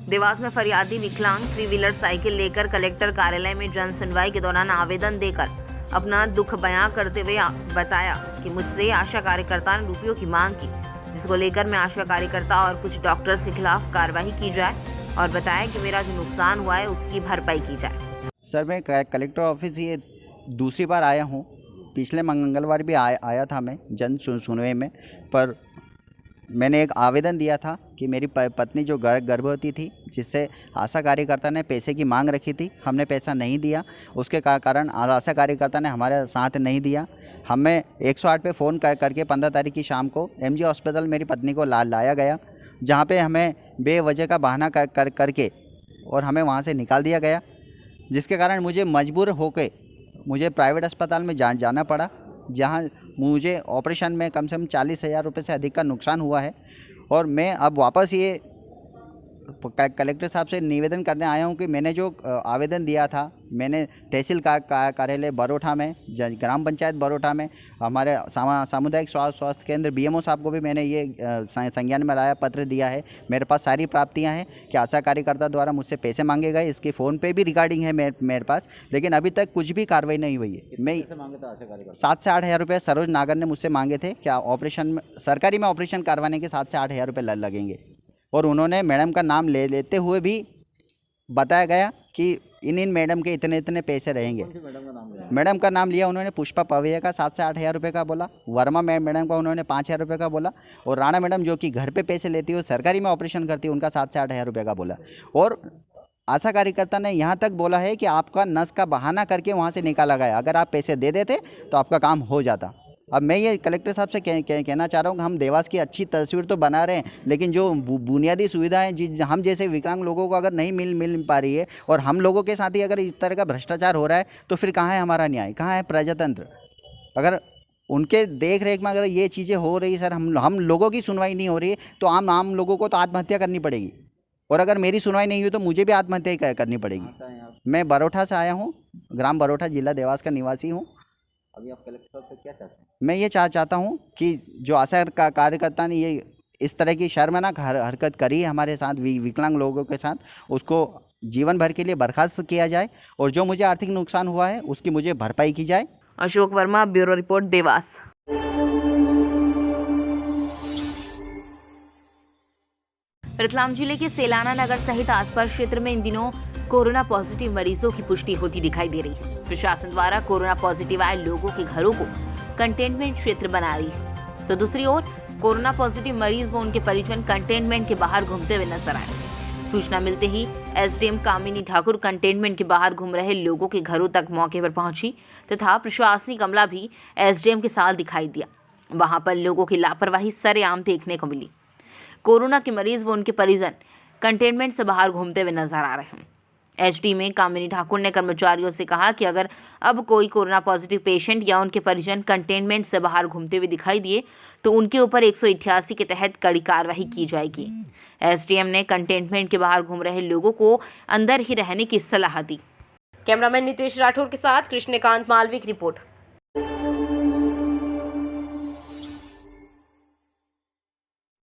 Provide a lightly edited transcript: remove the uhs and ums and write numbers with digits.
देवास में फरियादी विकलांग थ्री व्हीलर साइकिल लेकर कलेक्टर कार्यालय में जन सुनवाई के दौरान आवेदन देकर अपना दुख बयां करते हुए बताया कि मुझसे आशा कार्यकर्ता ने रुपयों की मांग की, जिसको लेकर मैं आशा कार्यकर्ता और कुछ डॉक्टर्स के खिलाफ कार्रवाई की जाए और बताया कि मेरा जो नुकसान हुआ है उसकी भरपाई की जाए। सर, मैं कलेक्टर ऑफिस ये दूसरी बार आया हूँ। पिछले मंगलवार भी आया था मैं जन सुनवाई में, पर मैंने एक आवेदन दिया था कि मेरी पत्नी जो गर्भवती थी, जिससे आशा कार्यकर्ता ने पैसे की मांग रखी थी, हमने पैसा नहीं दिया। उसके कारण आशा कार्यकर्ता ने हमारे साथ नहीं दिया। हमें 108 पे फ़ोन करके 15 तारीख की शाम को MG हॉस्पिटल मेरी पत्नी को लाया गया, जहाँ पे हमें बेवजह का बहाना करके और हमें वहाँ से निकाल दिया गया, जिसके कारण मुझे मजबूर होकर मुझे प्राइवेट अस्पताल में जाना पड़ा, जहाँ मुझे ऑपरेशन में कम से कम 40,000 रुपये से अधिक का नुकसान हुआ है। और मैं अब वापस ये कलेक्टर साहब से निवेदन करने आया हूँ कि मैंने जो आवेदन दिया था, मैंने तहसील कार्यालय बरोठा में, ग्राम पंचायत बरोठा में, हमारे सामुदायिक स्वास्थ्य केंद्र BMO साहब को भी मैंने ये संज्ञान में लाया, पत्र दिया है। मेरे पास सारी प्राप्तियां हैं कि आशा कार्यकर्ता द्वारा मुझसे पैसे मांगे गए, इसकी फ़ोन पे भी रिकॉर्डिंग है मेरे पास, लेकिन अभी तक कुछ भी कार्रवाई नहीं हुई है। मैं 7 से 8 हज़ार रुपये सरोज नागर ने मुझसे मांगे थे, क्या ऑपरेशन में, सरकारी में ऑपरेशन करवाने के 7 से 8 हज़ार रुपये लगेंगे, और उन्होंने मैडम का नाम लेते हुए भी बताया गया कि इन मैडम के इतने पैसे रहेंगे। मैडम का नाम लिया उन्होंने, पुष्पा पवैया का 7 से 8 हज़ार रुपये का बोला, वर्मा मैडम का उन्होंने 5 हज़ार रुपये का बोला, और राणा मैडम जो कि घर पे पैसे लेती है, सरकारी में ऑपरेशन करती है, उनका 7 से 8 हज़ार रुपये का बोला। और आशा कार्यकर्ता ने यहाँ तक बोला है कि आपका नस का बहाना करके वहाँ से निकाला गया, अगर आप पैसे दे देते तो आपका काम हो जाता। अब मैं ये कलेक्टर साहब से कहना चाह रहा हूँ कि हम देवास की अच्छी तस्वीर तो बना रहे हैं, लेकिन जो बुनियादी सुविधाएं हम जैसे विकलांग लोगों को अगर नहीं मिल पा रही है, और हम लोगों के साथ ही अगर इस तरह का भ्रष्टाचार हो रहा है, तो फिर कहाँ है हमारा न्याय, कहाँ है प्रजातंत्र? अगर उनके देख रेख में अगर ये चीज़ें हो रही सर, हम लोगों की सुनवाई नहीं हो रही है, तो आम लोगों को तो आत्महत्या करनी पड़ेगी, और अगर मेरी सुनवाई नहीं हुई तो मुझे भी आत्महत्या करनी पड़ेगी। मैं बरोठा से आया हूँ, ग्राम बरोठा, जिला देवास का निवासी हूँ। अभी आप कलेक्टर साहब से क्या चाहते हैं? मैं ये चाहता हूँ कि जो आशा कार्यकर्ता ने ये इस तरह की शर्मनाक हरकत करी है हमारे साथ, विकलांग लोगों के साथ, उसको जीवन भर के लिए बर्खास्त किया जाए, और जो मुझे आर्थिक नुकसान हुआ है उसकी मुझे भरपाई की जाए। Ashok Verma, bureau report, Dewas. रतलाम जिले के सेलाना नगर सहित आसपास क्षेत्र में इन दिनों कोरोना पॉजिटिव मरीजों की पुष्टि होती दिखाई दे रही है। प्रशासन द्वारा कोरोना पॉजिटिव आए लोगों के घरों को कंटेनमेंट क्षेत्र बना रही है, तो दूसरी ओर कोरोना पॉजिटिव मरीज व उनके परिजन कंटेनमेंट के बाहर घूमते हुए नजर आए। सूचना मिलते ही SDM कामिनी ठाकुर कंटेनमेंट के बाहर घूम रहे लोगों के घरों तक मौके पर पहुंची, तथा प्रशासनिक अमला भी SDM के साथ दिखाई दिया। वहां पर लोगों की लापरवाही सरेआम देखने को मिली। कोरोना के मरीज व उनके परिजन कंटेनमेंट से बाहर घूमते हुए नजर आ रहे हैं। HD में कामिनी ठाकुर ने कर्मचारियों से कहा कि अगर अब कोई कोरोना पॉजिटिव पेशेंट या उनके परिजन कंटेनमेंट से बाहर घूमते हुए दिखाई दिए तो उनके ऊपर 188 के तहत कड़ी कार्रवाई की जाएगी। SDM ने कंटेनमेंट के बाहर घूम रहे लोगों को अंदर ही रहने की सलाह दी। कैमरामैन नितेश राठौर के साथ कृष्णकांत मालविक, रिपोर्ट।